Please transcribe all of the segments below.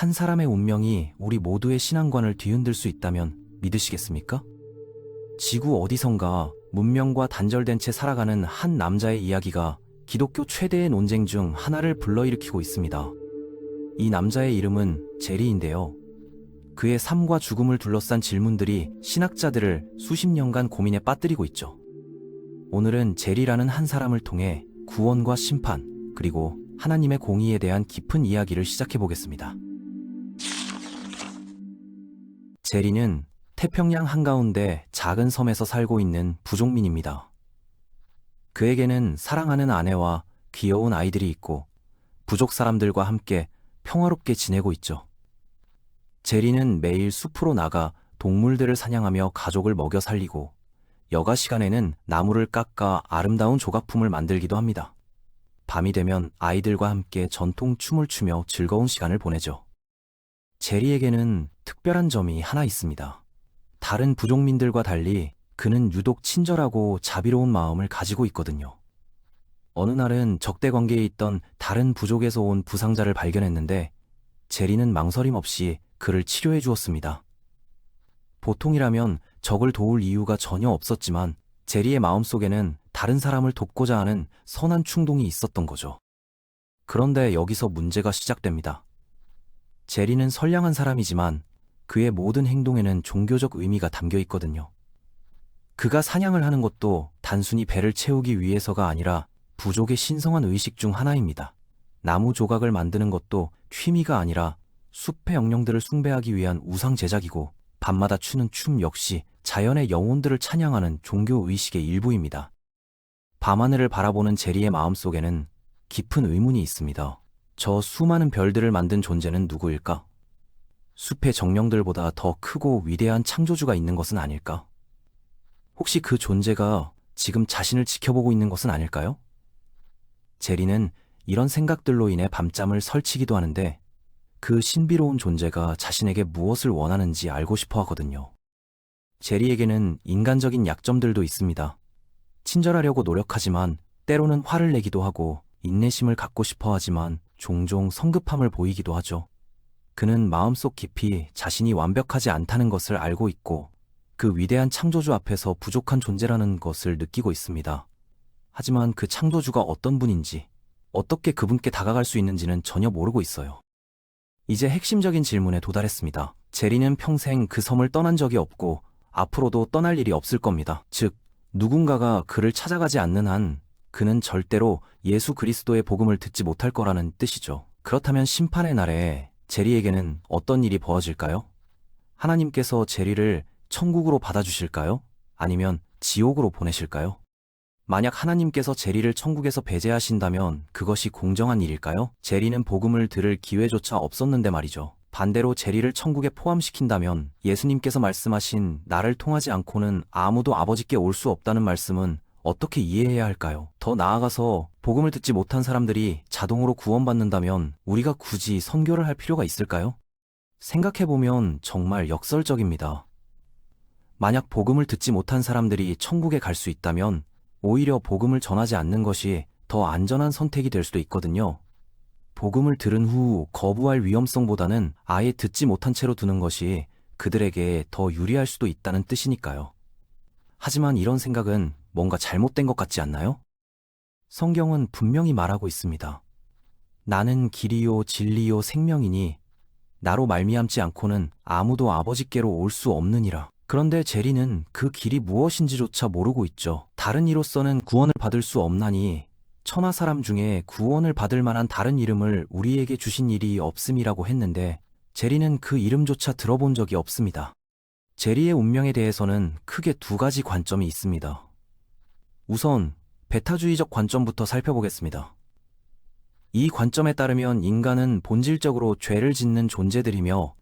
한 사람의 운명이 우리 모두의 신앙관을 뒤흔들 수 있다면 믿으시겠습니까? 지구 어디선가 문명과 단절된 채 살아가는 한 남자의 이야기가 기독교 최대의 논쟁 중 하나를 불러일으키고 있습니다. 이 남자의 이름은 제리인데요. 그의 삶과 죽음을 둘러싼 질문들이 신학자들을 수십 년간 고민에 빠뜨리고 있죠. 오늘은 제리라는 한 사람을 통해 구원과 심판, 그리고 하나님의 공의에 대한 깊은 이야기를 시작해 보겠습니다. 제리는 태평양 한가운데 작은 섬에서 살고 있는 부족민입니다. 그에게는 사랑하는 아내와 귀여운 아이들이 있고 부족 사람들과 함께 평화롭게 지내고 있죠. 제리는 매일 숲으로 나가 동물들을 사냥하며 가족을 먹여 살리고 여가 시간에는 나무를 깎아 아름다운 조각품을 만들기도 합니다. 밤이 되면 아이들과 함께 전통 춤을 추며 즐거운 시간을 보내죠. 제리에게는 특별한 점이 하나 있습니다. 다른 부족민들과 달리 그는 유독 친절하고 자비로운 마음을 가지고 있거든요. 어느 날은 적대 관계에 있던 다른 부족에서 온 부상자를 발견했는데 제리는 망설임 없이 그를 치료해 주었습니다. 보통이라면 적을 도울 이유가 전혀 없었지만 제리의 마음속에는 다른 사람을 돕고자 하는 선한 충동이 있었던 거죠. 그런데 여기서 문제가 시작됩니다. 제리는 선량한 사람이지만 그의 모든 행동에는 종교적 의미가 담겨 있거든요. 그가 사냥을 하는 것도 단순히 배를 채우기 위해서가 아니라 부족의 신성한 의식 중 하나입니다. 나무 조각을 만드는 것도 취미가 아니라 숲의 영령들을 숭배하기 위한 우상 제작이고 밤마다 추는 춤 역시 자연의 영혼들을 찬양하는 종교 의식의 일부입니다. 밤하늘을 바라보는 제리의 마음속에는 깊은 의문이 있습니다. 저 수많은 별들을 만든 존재는 누구일까? 숲의 정령들보다 더 크고 위대한 창조주가 있는 것은 아닐까? 혹시 그 존재가 지금 자신을 지켜보고 있는 것은 아닐까요? 제리는 이런 생각들로 인해 밤잠을 설치기도 하는데 그 신비로운 존재가 자신에게 무엇을 원하는지 알고 싶어 하거든요. 제리에게는 인간적인 약점들도 있습니다. 친절하려고 노력하지만 때로는 화를 내기도 하고 인내심을 갖고 싶어 하지만 종종 성급함을 보이기도 하죠. 그는 마음속 깊이 자신이 완벽하지 않다는 것을 알고 있고 그 위대한 창조주 앞에서 부족한 존재라는 것을 느끼고 있습니다. 하지만 그 창조주가 어떤 분인지, 어떻게 그분께 다가갈 수 있는지는 전혀 모르고 있어요. 이제 핵심적인 질문에 도달했습니다. 제리는 평생 그 섬을 떠난 적이 없고 앞으로도 떠날 일이 없을 겁니다. 즉, 누군가가 그를 찾아가지 않는 한 그는 절대로 예수 그리스도의 복음을 듣지 못할 거라는 뜻이죠. 그렇다면 심판의 날에 제리에게는 어떤 일이 벌어질까요? 하나님께서 제리를 천국으로 받아주실까요? 아니면 지옥으로 보내실까요? 만약 하나님께서 제리를 천국에서 배제하신다면 그것이 공정한 일일까요? 제리는 복음을 들을 기회조차 없었는데 말이죠. 반대로 제리를 천국에 포함시킨다면 예수님께서 말씀하신 나를 통하지 않고는 아무도 아버지께 올 수 없다는 말씀은 어떻게 이해해야 할까요? 더 나아가서 복음을 듣지 못한 사람들이 자동으로 구원받는다면 우리가 굳이 선교를 할 필요가 있을까요? 생각해보면 정말 역설적입니다. 만약 복음을 듣지 못한 사람들이 천국에 갈 수 있다면 오히려 복음을 전하지 않는 것이 더 안전한 선택이 될 수도 있거든요. 복음을 들은 후 거부할 위험성보다는 아예 듣지 못한 채로 두는 것이 그들에게 더 유리할 수도 있다는 뜻이니까요. 하지만 이런 생각은 뭔가 잘못된 것 같지 않나요? 성경은 분명히 말하고 있습니다. 나는 길이요 진리요 생명이니 나로 말미암지 않고는 아무도 아버지께로 올 수 없느니라. 그런데 제리는 그 길이 무엇인지조차 모르고 있죠. 다른 이로서는 구원을 받을 수 없나니 천하 사람 중에 구원을 받을 만한 다른 이름을 우리에게 주신 일이 없음이라고 했는데 제리는 그 이름조차 들어본 적이 없습니다. 제리의 운명에 대해서는 크게 두 가지 관점이 있습니다. 우선 배타주의적 관점부터 살펴보겠습니다. 이 관점에 따르면 인간은 본질적으로 죄를 짓는 존재들이며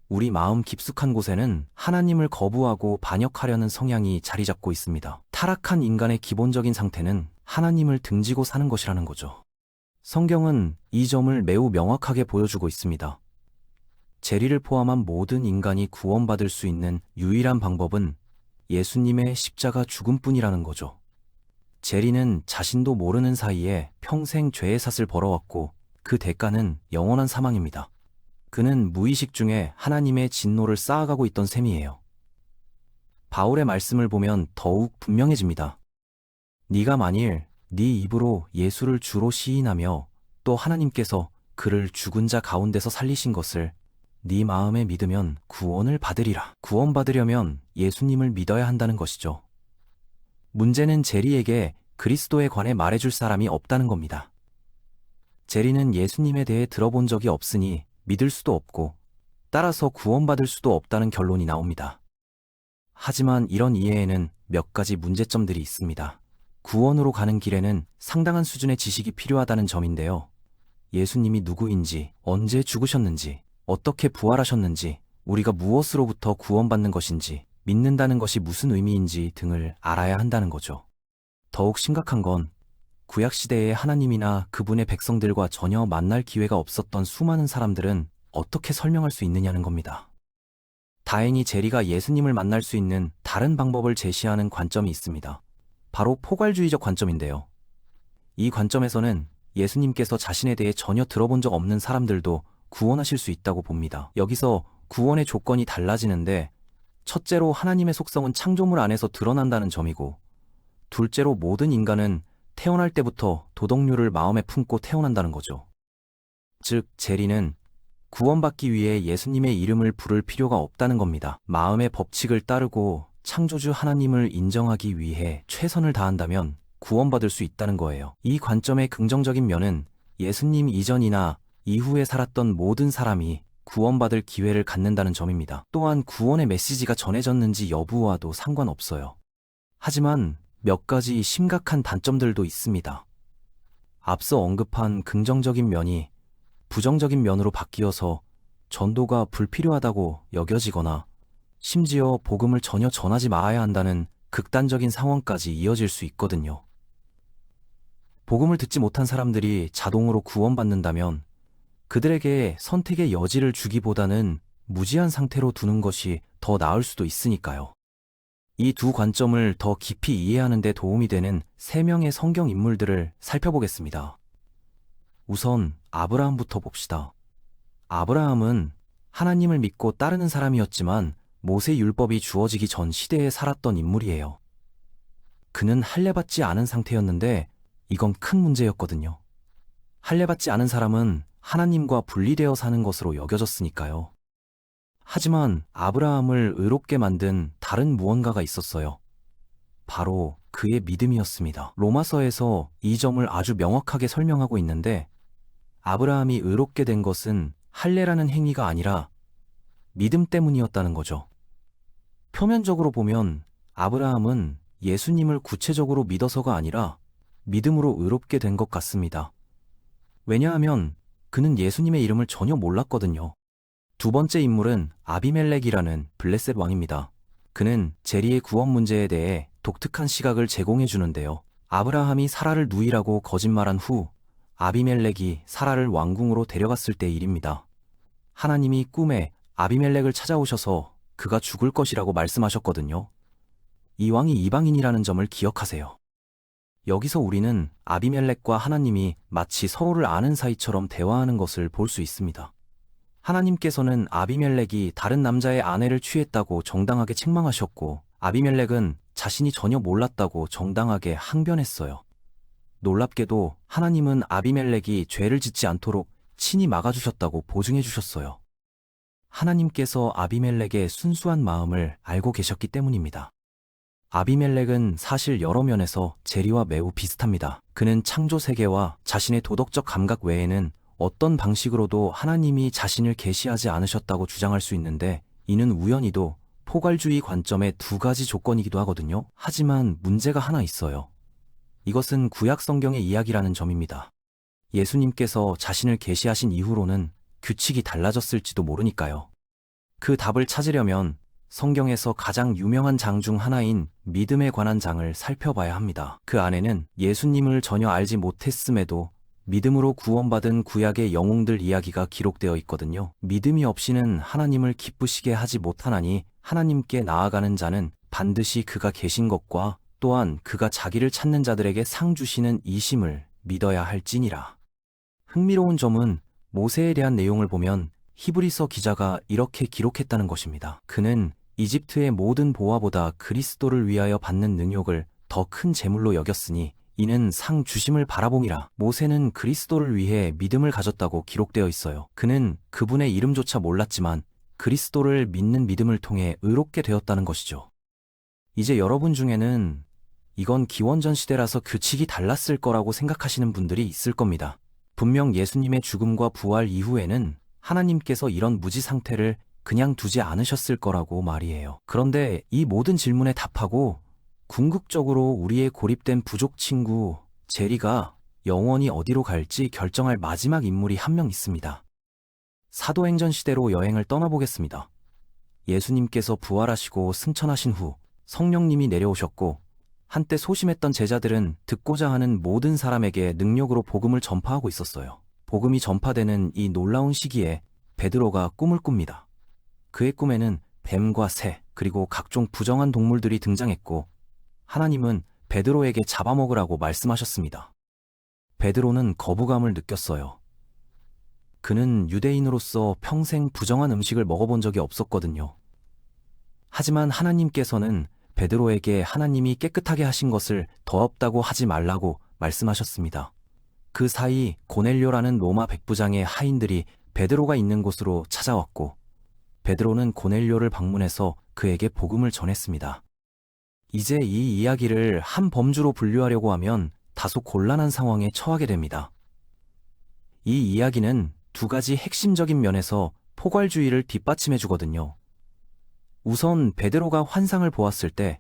우리 마음 깊숙한 곳에는 하나님을 거부하고 반역하려는 성향이 자리 잡고 있습니다. 타락한 인간의 기본적인 상태는 하나님을 등지고 사는 것이라는 거죠. 성경은 이 점을 매우 명확하게 보여주고 있습니다. 제리를 포함한 모든 인간이 구원받을 수 있는 유일한 방법은 예수님의 십자가 죽음뿐이라는 거죠. 제리는 자신도 모르는 사이에 평생 죄의 삿을 벌어왔고 그 대가는 영원한 사망입니다. 그는 무의식 중에 하나님의 진노를 쌓아가고 있던 셈이에요. 바울의 말씀을 보면 더욱 분명해집니다. 네가 만일 네 입으로 예수를 주로 시인하며 또 하나님께서 그를 죽은 자 가운데서 살리신 것을 네 마음에 믿으면 구원을 받으리라. 구원받으려면 예수님을 믿어야 한다는 것이죠. 문제는 제리에게 그리스도에 관해 말해줄 사람이 없다는 겁니다. 제리는 예수님에 대해 들어본 적이 없으니 믿을 수도 없고 따라서 구원받을 수도 없다는 결론이 나옵니다. 하지만 이런 이해에는 몇 가지 문제점들이 있습니다. 구원으로 가는 길에는 상당한 수준의 지식이 필요하다는 점인데요. 예수님이 누구인지, 언제 죽으셨는지, 어떻게 부활하셨는지, 우리가 무엇으로부터 구원받는 것인지, 믿는다는 것이 무슨 의미인지 등을 알아야 한다는 거죠. 더욱 심각한 건 구약시대에 하나님이나 그분의 백성들과 전혀 만날 기회가 없었던 수많은 사람들은 어떻게 설명할 수 있느냐는 겁니다. 다행히 제리가 예수님을 만날 수 있는 다른 방법을 제시하는 관점이 있습니다. 바로 포괄주의적 관점인데요. 이 관점에서는 예수님께서 자신에 대해 전혀 들어본 적 없는 사람들도 구원하실 수 있다고 봅니다. 여기서 구원의 조건이 달라지는데 첫째로 하나님의 속성은 창조물 안에서 드러난다는 점이고 둘째로 모든 인간은 태어날 때부터 도덕률을 마음에 품고 태어난다는 거죠. 즉, 제리는 구원받기 위해 예수님의 이름을 부를 필요가 없다는 겁니다. 마음의 법칙을 따르고 창조주 하나님을 인정하기 위해 최선을 다한다면 구원받을 수 있다는 거예요. 이 관점의 긍정적인 면은 예수님 이전이나 이후에 살았던 모든 사람이 구원받을 기회를 갖는다는 점입니다. 또한 구원의 메시지가 전해졌는지 여부와도 상관없어요. 하지만 몇 가지 심각한 단점들도 있습니다. 앞서 언급한 긍정적인 면이 부정적인 면으로 바뀌어서 전도가 불필요하다고 여겨지거나 심지어 복음을 전혀 전하지 말아야 한다는 극단적인 상황까지 이어질 수 있거든요. 복음을 듣지 못한 사람들이 자동으로 구원받는다면 그들에게 선택의 여지를 주기보다는 무지한 상태로 두는 것이 더 나을 수도 있으니까요. 이 두 관점을 더 깊이 이해하는 데 도움이 되는 3명의 성경 인물들을 살펴보겠습니다. 우선 아브라함부터 봅시다. 아브라함은 하나님을 믿고 따르는 사람이었지만 모세 율법이 주어지기 전 시대에 살았던 인물이에요. 그는 할례받지 않은 상태였는데 이건 큰 문제였거든요. 할례받지 않은 사람은 하나님과 분리되어 사는 것으로 여겨졌으니까요. 하지만 아브라함을 의롭게 만든 다른 무언가가 있었어요. 바로 그의 믿음이었습니다. 로마서에서 이 점을 아주 명확하게 설명하고 있는데 아브라함이 의롭게 된 것은 할례라는 행위가 아니라 믿음 때문이었다는 거죠. 표면적으로 보면 아브라함은 예수님을 구체적으로 믿어서가 아니라 믿음으로 의롭게 된 것 같습니다. 왜냐하면 그는 예수님의 이름을 전혀 몰랐거든요. 두 번째 인물은 아비멜렉이라는 블레셋 왕입니다. 그는 제리의 구원 문제에 대해 독특한 시각을 제공해 주는데요. 아브라함이 사라를 누이라고 거짓말한 후 아비멜렉이 사라를 왕궁으로 데려갔을 때 일입니다. 하나님이 꿈에 아비멜렉을 찾아오셔서 그가 죽을 것이라고 말씀하셨거든요. 이 왕이 이방인이라는 점을 기억하세요. 여기서 우리는 아비멜렉과 하나님이 마치 서로를 아는 사이처럼 대화하는 것을 볼 수 있습니다. 하나님께서는 아비멜렉이 다른 남자의 아내를 취했다고 정당하게 책망하셨고 아비멜렉은 자신이 전혀 몰랐다고 정당하게 항변했어요. 놀랍게도 하나님은 아비멜렉이 죄를 짓지 않도록 친히 막아주셨다고 보증해 주셨어요. 하나님께서 아비멜렉의 순수한 마음을 알고 계셨기 때문입니다. 아비멜렉은 사실 여러 면에서 제리와 매우 비슷합니다. 그는 창조 세계와 자신의 도덕적 감각 외에는 어떤 방식으로도 하나님이 자신을 계시하지 않으셨다고 주장할 수 있는데 이는 우연히도 포괄주의 관점의 두 가지 조건이기도 하거든요. 하지만 문제가 하나 있어요. 이것은 구약 성경의 이야기라는 점입니다. 예수님께서 자신을 계시하신 이후로는 규칙이 달라졌을지도 모르니까요. 그 답을 찾으려면 성경에서 가장 유명한 장 중 하나인 믿음에 관한 장을 살펴봐야 합니다. 그 안에는 예수님을 전혀 알지 못했음에도 믿음으로 구원받은 구약의 영웅들 이야기가 기록되어 있거든요. 믿음이 없이는 하나님을 기쁘시게 하지 못하나니 하나님께 나아가는 자는 반드시 그가 계신 것과 또한 그가 자기를 찾는 자들에게 상 주시는 이심을 믿어야 할지니라. 흥미로운 점은 모세에 대한 내용을 보면 히브리서 기자가 이렇게 기록했다는 것입니다. 그는 이집트의 모든 보화보다 그리스도를 위하여 받는 능욕을 더 큰 재물로 여겼으니 이는 상 주심을 바라봄이라. 모세는 그리스도를 위해 믿음을 가졌다고 기록되어 있어요. 그는 그분의 이름조차 몰랐지만 그리스도를 믿는 믿음을 통해 의롭게 되었다는 것이죠. 이제 여러분 중에는 이건 기원전 시대라서 규칙이 달랐을 거라고 생각하시는 분들이 있을 겁니다. 분명 예수님의 죽음과 부활 이후에는 하나님께서 이런 무지 상태를 그냥 두지 않으셨을 거라고 말이에요. 그런데 이 모든 질문에 답하고 궁극적으로 우리의 고립된 부족 친구 제리가 영원히 어디로 갈지 결정할 마지막 인물이 한 명 있습니다. 사도행전 시대로 여행을 떠나보겠습니다. 예수님께서 부활하시고 승천하신 후 성령님이 내려오셨고 한때 소심했던 제자들은 듣고자 하는 모든 사람에게 능력으로 복음을 전파하고 있었어요. 복음이 전파되는 이 놀라운 시기에 베드로가 꿈을 꿉니다. 그의 꿈에는 뱀과 새 그리고 각종 부정한 동물들이 등장했고 하나님은 베드로에게 잡아먹으라고 말씀하셨습니다. 베드로는 거부감을 느꼈어요. 그는 유대인으로서 평생 부정한 음식을 먹어본 적이 없었거든요. 하지만 하나님께서는 베드로에게 하나님이 깨끗하게 하신 것을 더럽다고 하지 말라고 말씀하셨습니다. 그 사이 고넬료라는 로마 백부장의 하인들이 베드로가 있는 곳으로 찾아왔고 베드로는 고넬료를 방문해서 그에게 복음을 전했습니다. 이제 이 이야기를 한 범주로 분류하려고 하면 다소 곤란한 상황에 처하게 됩니다. 이 이야기는 두 가지 핵심적인 면에서 포괄주의를 뒷받침해 주거든요. 우선 베드로가 환상을 보았을 때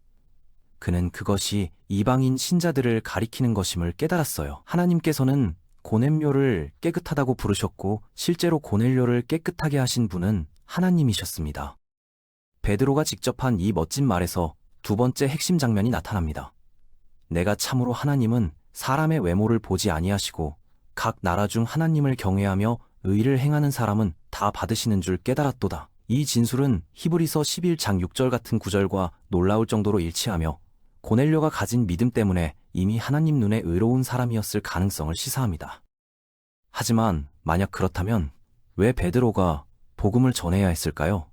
그는 그것이 이방인 신자들을 가리키는 것임을 깨달았어요. 하나님께서는 고넬료를 깨끗하다고 부르셨고 실제로 고넬료를 깨끗하게 하신 분은 하나님이셨습니다. 베드로가 직접 한 이 멋진 말에서 두 번째 핵심 장면이 나타납니다. 내가 참으로 하나님은 사람의 외모를 보지 아니하시고 각 나라 중 하나님을 경외하며 의를 행하는 사람은 다 받으시는 줄 깨달았도다. 이 진술은 히브리서 11장 6절 같은 구절과 놀라울 정도로 일치하며 고넬료가 가진 믿음 때문에 이미 하나님 눈에 의로운 사람이었을 가능성을 시사합니다. 하지만 만약 그렇다면 왜 베드로가 복음을 전해야 했을까요?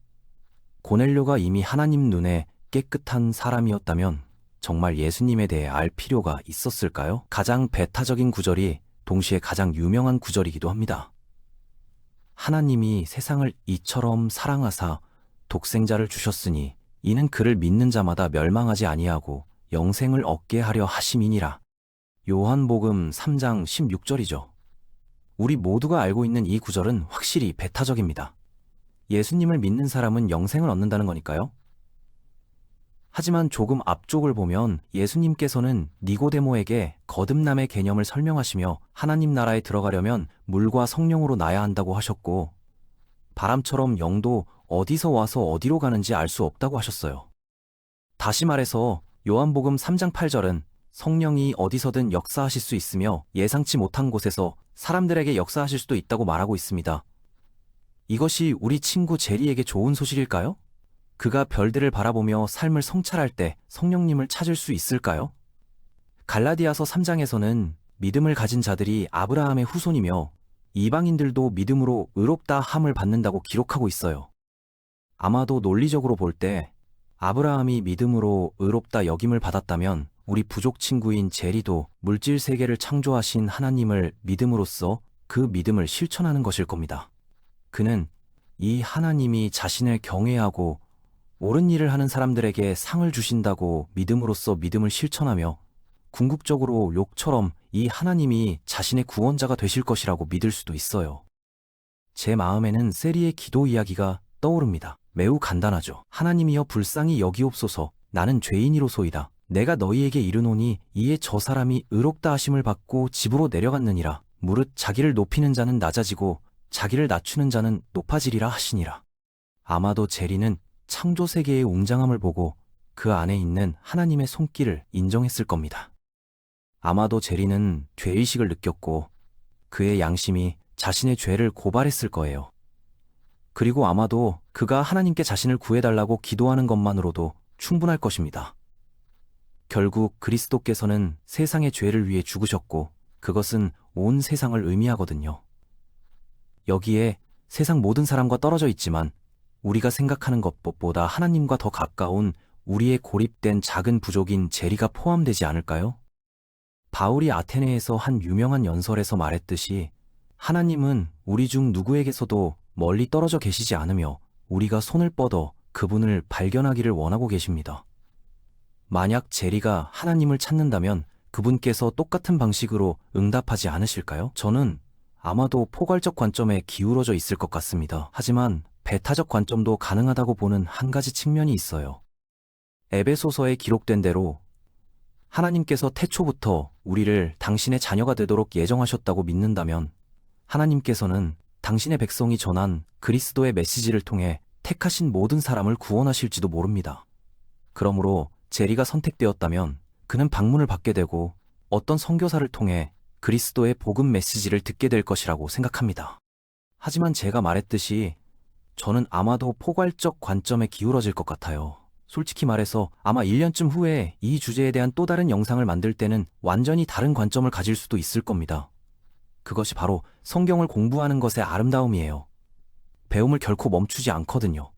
고넬료가 이미 하나님 눈에 깨끗한 사람이었다면 정말 예수님에 대해 알 필요가 있었을까요? 가장 배타적인 구절이 동시에 가장 유명한 구절이기도 합니다. 하나님이 세상을 이처럼 사랑하사 독생자를 주셨으니 이는 그를 믿는 자마다 멸망하지 아니하고 영생을 얻게 하려 하심이니라. 요한복음 3장 16절이죠. 우리 모두가 알고 있는 이 구절은 확실히 배타적입니다. 예수님을 믿는 사람은 영생을 얻는다는 거니까요. 하지만 조금 앞쪽을 보면 예수님께서는 니고데모에게 거듭남의 개념을 설명하시며 하나님 나라에 들어가려면 물과 성령으로 나야 한다고 하셨고 바람처럼 영도 어디서 와서 어디로 가는지 알 수 없다고 하셨어요. 다시 말해서 요한복음 3장 8절은 성령이 어디서든 역사하실 수 있으며 예상치 못한 곳에서 사람들에게 역사하실 수도 있다고 말하고 있습니다. 이것이 우리 친구 제리에게 좋은 소식일까요? 그가 별들을 바라보며 삶을 성찰할 때 성령님을 찾을 수 있을까요? 갈라디아서 3장에서는 믿음을 가진 자들이 아브라함의 후손이며 이방인들도 믿음으로 의롭다 함을 받는다고 기록하고 있어요. 아마도 논리적으로 볼 때 아브라함이 믿음으로 의롭다 여김을 받았다면 우리 부족 친구인 제리도 물질 세계를 창조하신 하나님을 믿음으로써 그 믿음을 실천하는 것일 겁니다. 그는 이 하나님이 자신을 경외하고 옳은 일을 하는 사람들에게 상을 주신다고 믿음으로써 믿음을 실천하며 궁극적으로 욥처럼 이 하나님이 자신의 구원자가 되실 것이라고 믿을 수도 있어요. 제 마음에는 세리의 기도 이야기가 떠오릅니다. 매우 간단하죠. 하나님이여 불쌍히 여기옵소서. 나는 죄인이로소이다. 내가 너희에게 이르노니 이에 저 사람이 의롭다 하심을 받고 집으로 내려갔느니라. 무릇 자기를 높이는 자는 낮아지고 자기를 낮추는 자는 높아지리라 하시니라. 아마도 제리는 창조세계의 웅장함을 보고 그 안에 있는 하나님의 손길을 인정했을 겁니다. 아마도 제리는 죄의식을 느꼈고 그의 양심이 자신의 죄를 고발했을 거예요. 그리고 아마도 그가 하나님께 자신을 구해달라고 기도하는 것만으로도 충분할 것입니다. 결국 그리스도께서는 세상의 죄를 위해 죽으셨고 그것은 온 세상을 의미하거든요. 여기에 세상 모든 사람과 떨어져 있지만 우리가 생각하는 것보다 하나님과 더 가까운 우리의 고립된 작은 부족인 제리가 포함되지 않을까요? 바울이 아테네에서 한 유명한 연설에서 말했듯이 하나님은 우리 중 누구에게서도 멀리 떨어져 계시지 않으며 우리가 손을 뻗어 그분을 발견하기를 원하고 계십니다. 만약 제리가 하나님을 찾는다면 그분께서 똑같은 방식으로 응답하지 않으실까요? 저는 아마도 포괄적 관점에 기울어져 있을 것 같습니다. 하지만 배타적 관점도 가능하다고 보는 한 가지 측면이 있어요. 에베소서에 기록된 대로 하나님께서 태초부터 우리를 당신의 자녀가 되도록 예정하셨다고 믿는다면 하나님께서는 당신의 백성이 전한 그리스도의 메시지를 통해 택하신 모든 사람을 구원하실지도 모릅니다. 그러므로 제리가 선택되었다면 그는 방문을 받게 되고 어떤 선교사를 통해 그리스도의 복음 메시지를 듣게 될 것이라고 생각합니다. 하지만 제가 말했듯이 저는 아마도 포괄적 관점에 기울어질 것 같아요. 솔직히 말해서 아마 1년쯤 후에 이 주제에 대한 또 다른 영상을 만들 때는 완전히 다른 관점을 가질 수도 있을 겁니다. 그것이 바로 성경을 공부하는 것의 아름다움이에요. 배움을 결코 멈추지 않거든요.